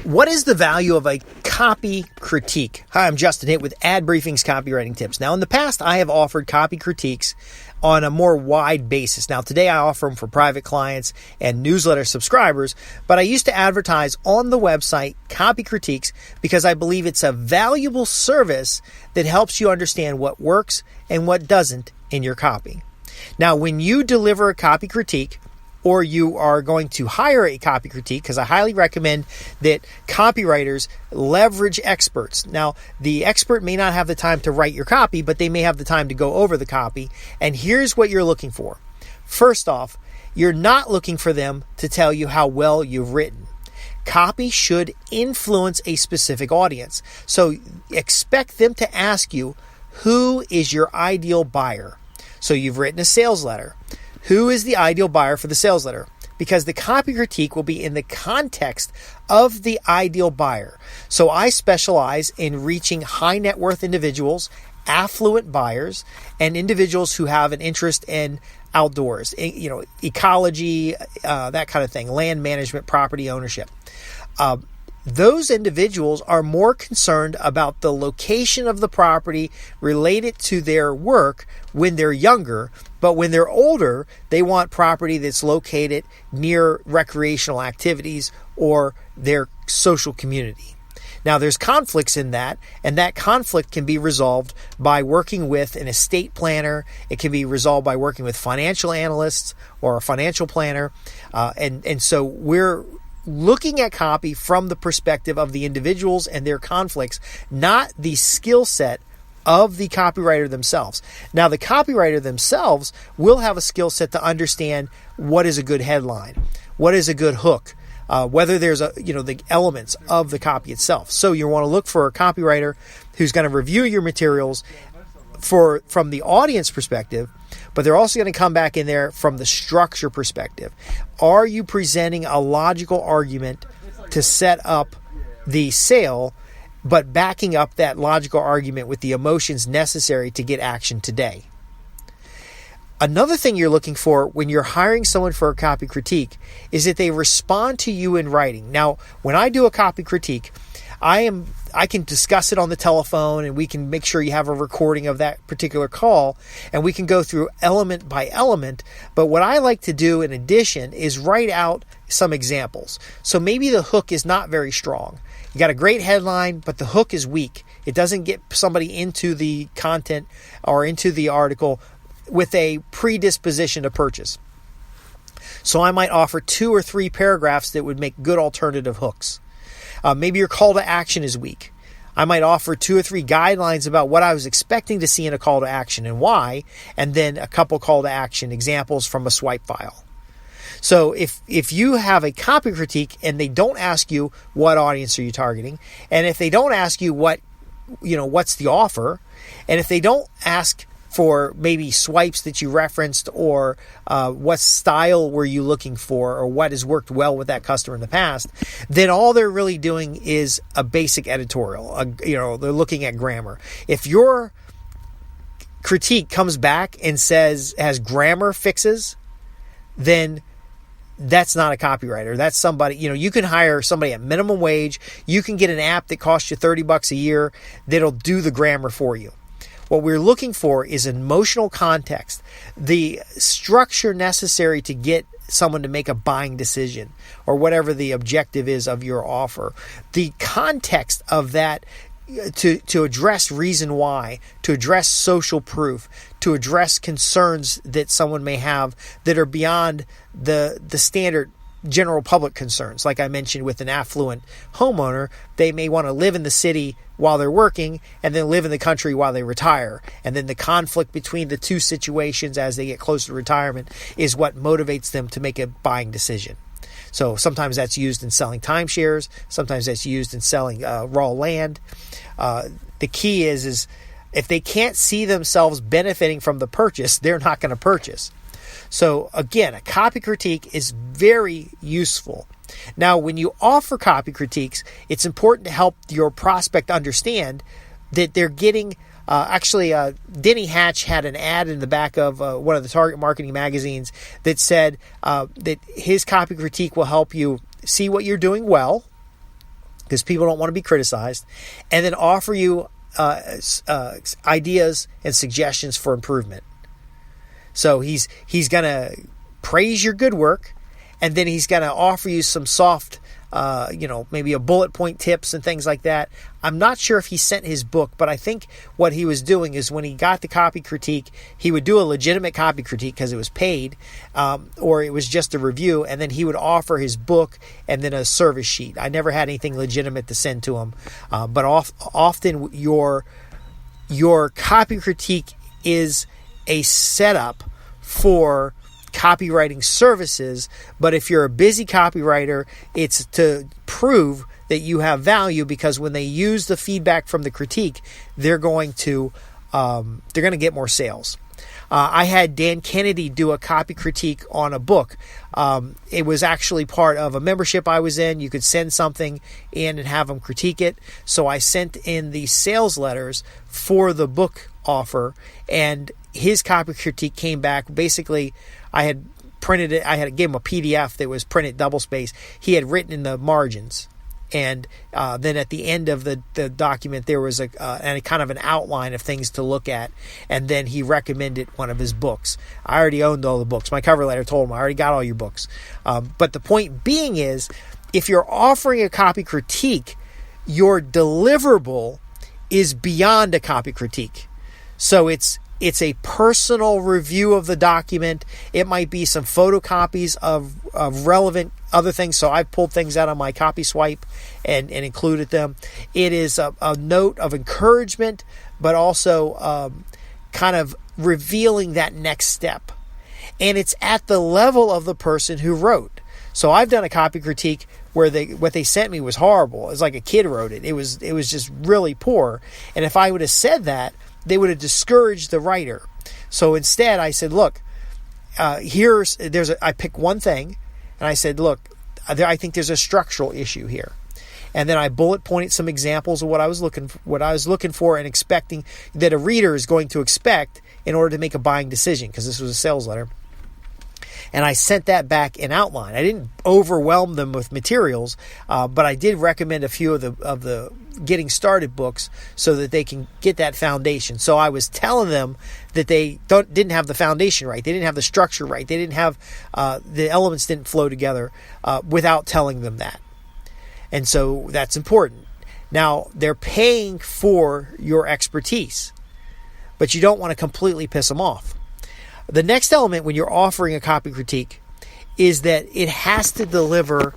What is the value of a copy critique? Hi, I'm Justin Hitt with Ad Briefing's Copywriting Tips. Now, in the past, I have offered copy critiques on a more wide basis. Now, today I offer them for private clients and newsletter subscribers, but I used to advertise on the website copy critiques because I believe it's a valuable service that helps you understand what works and what doesn't in your copy. Now, when you deliver a copy critique, or you are going to hire a copy critique, because I highly recommend that copywriters leverage experts. Now, the expert may not have the time to write your copy, but they may have the time to go over the copy. And here's what you're looking for. First off, you're not looking for them to tell you how well you've written. Copy should influence a specific audience. So expect them to ask you, who is your ideal buyer? So you've written a sales letter. Who is the ideal buyer for the sales letter? Because the copy critique will be in the context of the ideal buyer. So I specialize in reaching high net worth individuals, affluent buyers, and individuals who have an interest in outdoors, ecology, that kind of thing, land management, property ownership. Those individuals are more concerned about the location of the property related to their work when they're younger, but when they're older, they want property that's located near recreational activities or their social community. Now, there's conflicts in that, and that conflict can be resolved by working with an estate planner. It can be resolved by working with financial analysts or a financial planner. And so we're looking at copy from the perspective of the individuals and their conflicts, not the skill set of the copywriter themselves. Now, the copywriter themselves will have a skill set to understand what is a good headline, what is a good hook, whether there's the elements of the copy itself. So you want to look for a copywriter who's going to review your materials from the audience perspective, but they're also going to come back in there from the structure perspective. Are you presenting a logical argument to set up the sale, but backing up that logical argument with the emotions necessary to get action today? Another thing you're looking for when you're hiring someone for a copy critique is that they respond to you in writing. Now, when I do a copy critique, I can discuss it on the telephone, and we can make sure you have a recording of that particular call, and we can go through element by element. But what I like to do in addition is write out some examples. So maybe the hook is not very strong. You got a great headline, but the hook is weak. It doesn't get somebody into the content or into the article with a predisposition to purchase. So I might offer 2 or 3 paragraphs that would make good alternative hooks. Maybe your call to action is weak. I might offer 2 or 3 guidelines about what I was expecting to see in a call to action and why, and then a couple call to action examples from a swipe file. So if you have a copy critique and they don't ask you what audience are you targeting, and if they don't ask you what's the offer, and if they don't ask for maybe swipes that you referenced, or what style were you looking for, or what has worked well with that customer in the past, then all they're really doing is a basic editorial. They're looking at grammar. If your critique comes back and has grammar fixes, then that's not a copywriter. That's somebody, you can hire somebody at minimum wage. You can get an app that costs you $30 a year that'll do the grammar for you. What we're looking for is emotional context, the structure necessary to get someone to make a buying decision or whatever the objective is of your offer. The context of that to address reason why, to address social proof, to address concerns that someone may have that are beyond the standard general public concerns. Like I mentioned with an affluent homeowner, they may want to live in the city while they're working and then live in the country while they retire. And then the conflict between the two situations as they get close to retirement is what motivates them to make a buying decision. So sometimes that's used in selling timeshares. Sometimes that's used in selling raw land. The key is if they can't see themselves benefiting from the purchase, they're not going to purchase. So again, a copy critique is very useful. Now, when you offer copy critiques, it's important to help your prospect understand that they're getting, Denny Hatch had an ad in the back of one of the Target Marketing magazines that said that his copy critique will help you see what you're doing well, because people don't want to be criticized, and then offer you ideas and suggestions for improvement. So he's going to praise your good work, and then he's going to offer you some soft, maybe a bullet point tips and things like that. I'm not sure if he sent his book, but I think what he was doing is when he got the copy critique, he would do a legitimate copy critique because it was paid, or it was just a review, and then he would offer his book and then a service sheet. I never had anything legitimate to send to him, but often your copy critique is a setup for copywriting services. But if you're a busy copywriter, it's to prove that you have value, because when they use the feedback from the critique, they're going to get more sales. I had Dan Kennedy do a copy critique on a book. It was actually part of a membership I was in. You could send something in and have them critique it. So I sent in the sales letters for the book offer, and his copy critique came back. Basically, I had printed it. I had gave him a PDF that was printed double space. He had written in the margins. And then at the end of the document, there was a kind of an outline of things to look at. And then he recommended one of his books. I already owned all the books. My cover letter told him, I already got all your books. But the point being is, if you're offering a copy critique, your deliverable is beyond a copy critique. So it's a personal review of the document. It might be some photocopies of relevant other things. So I pulled things out on my copy swipe and included them. It is a note of encouragement, but also kind of revealing that next step. And it's at the level of the person who wrote. So I've done a copy critique where what they sent me was horrible. It was like a kid wrote it. It was just really poor. And if I would have said that, they would have discouraged the writer. So instead, I said, look, I picked one thing, and I said, look, I think there's a structural issue here. And then I bullet pointed some examples of what I was looking for and expecting that a reader is going to expect in order to make a buying decision, because this was a sales letter. And I sent that back in outline. I didn't overwhelm them with materials, but I did recommend a few of the getting started books so that they can get that foundation. So I was telling them that they didn't have the foundation right. They didn't have the structure right. They didn't have the elements didn't flow together without telling them that. And so that's important. Now, they're paying for your expertise, but you don't want to completely piss them off. The next element when you're offering a copy critique is that it has to deliver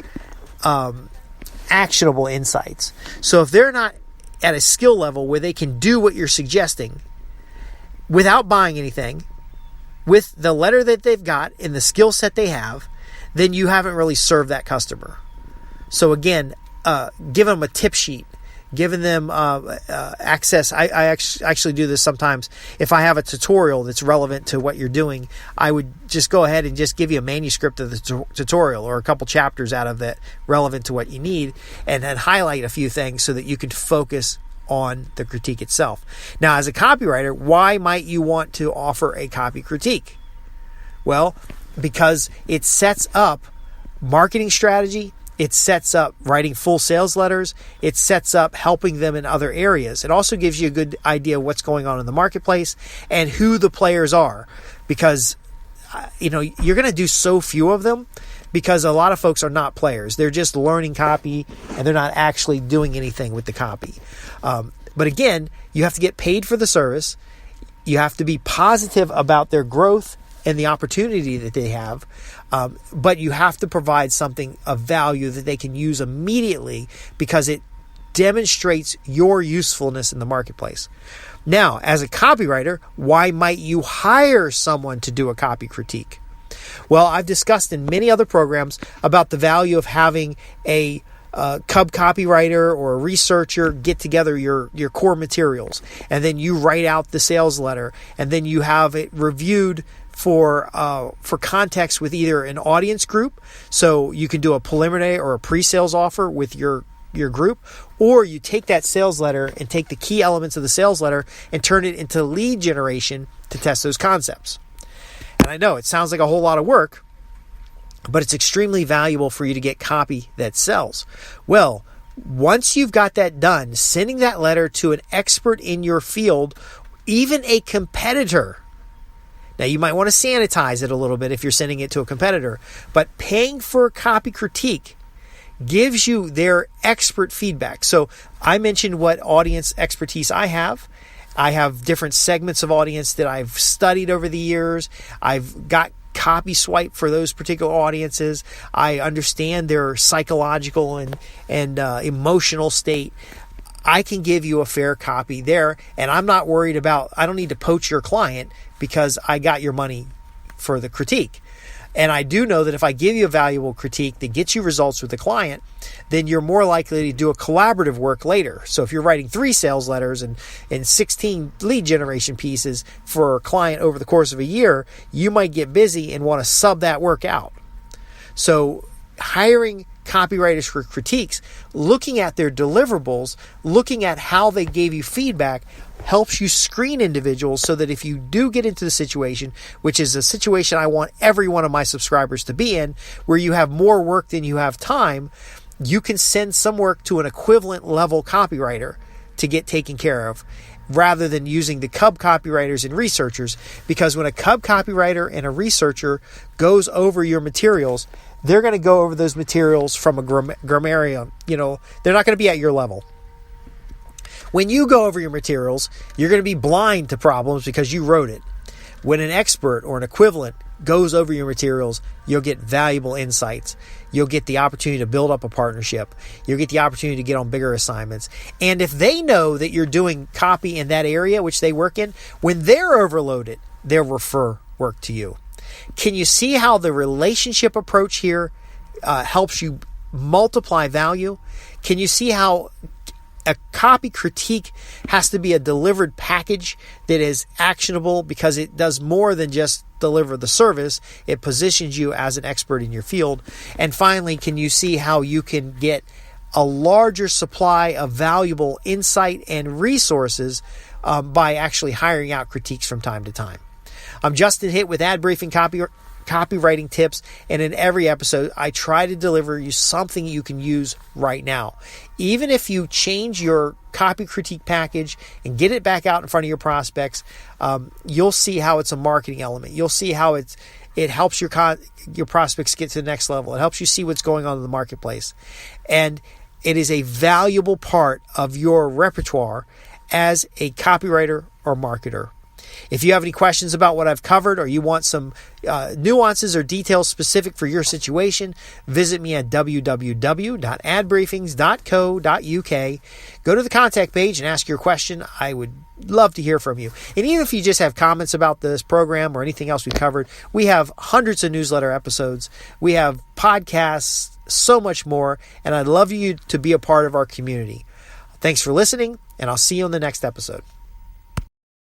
actionable insights. So if they're not at a skill level where they can do what you're suggesting without buying anything, with the letter that they've got and the skill set they have, then you haven't really served that customer. So again, give them a tip sheet. Giving them access. I actually do this sometimes. If I have a tutorial that's relevant to what you're doing, I would just go ahead and just give you a manuscript of the tutorial or a couple chapters out of that relevant to what you need, and then highlight a few things so that you can focus on the critique itself. Now, as a copywriter, why might you want to offer a copy critique? Well, because it sets up marketing strategy. It sets up writing full sales letters. It sets up helping them in other areas. It also gives you a good idea of what's going on in the marketplace and who the players are, because you're going to do so few of them because a lot of folks are not players. They're just learning copy and they're not actually doing anything with the copy. But again, you have to get paid for the service. You have to be positive about their growth and the opportunity that they have, but you have to provide something of value that they can use immediately because it demonstrates your usefulness in the marketplace. Now, as a copywriter, why might you hire someone to do a copy critique? Well, I've discussed in many other programs about the value of having a cub copywriter or a researcher get together your core materials, and then you write out the sales letter, and then you have it reviewed for context with either an audience group, so you can do a preliminary or a pre-sales offer with your group, or you take that sales letter and take the key elements of the sales letter and turn it into lead generation to test those concepts. And I know it sounds like a whole lot of work, but it's extremely valuable for you to get copy that sells. Well, Once you've got that done, sending that letter to an expert in your field, even a competitor. Now, you might want to sanitize it a little bit if you're sending it to a competitor, but paying for a copy critique gives you their expert feedback. So I mentioned what audience expertise I have. I have different segments of audience that I've studied over the years. I've got copy swipe for those particular audiences. I understand their psychological and emotional state. I can give you a fair copy there, and I'm not worried about, I don't need to poach your client because I got your money for the critique. And I do know that if I give you a valuable critique that gets you results with the client, then you're more likely to do a collaborative work later. So if you're writing 3 sales letters and 16 lead generation pieces for a client over the course of a year, you might get busy and want to sub that work out. So hiring copywriters for critiques, looking at their deliverables, looking at how they gave you feedback, helps you screen individuals so that if you do get into the situation, which is a situation I want every one of my subscribers to be in, where you have more work than you have time, you can send some work to an equivalent level copywriter to get taken care of, rather than using the cub copywriters and researchers. Because when a cub copywriter and a researcher goes over your materials, they're going to go over those materials from a grammarian. They're not going to be at your level. When you go over your materials, you're going to be blind to problems because you wrote it. When an expert or an equivalent goes over your materials, you'll get valuable insights. You'll get the opportunity to build up a partnership. You'll get the opportunity to get on bigger assignments. And if they know that you're doing copy in that area, which they work in, when they're overloaded, they'll refer work to you. Can you see how the relationship approach here helps you multiply value? Can you see how a copy critique has to be a delivered package that is actionable, because it does more than just deliver the service. It positions you as an expert in your field. And finally, can you see how you can get a larger supply of valuable insight and resources by actually hiring out critiques from time to time? I'm Justin Hitt with Ad Briefing Copywriting Tips, and in every episode, I try to deliver you something you can use right now. Even if you change your copy critique package and get it back out in front of your prospects, you'll see how it's a marketing element. You'll see how it helps your prospects get to the next level. It helps you see what's going on in the marketplace. And it is a valuable part of your repertoire as a copywriter or marketer. If you have any questions about what I've covered, or you want some nuances or details specific for your situation, visit me at www.adbriefings.co.uk. Go to the contact page and ask your question. I would love to hear from you. And even if you just have comments about this program or anything else we covered, we have hundreds of newsletter episodes. We have podcasts, so much more, and I'd love you to be a part of our community. Thanks for listening, and I'll see you on the next episode.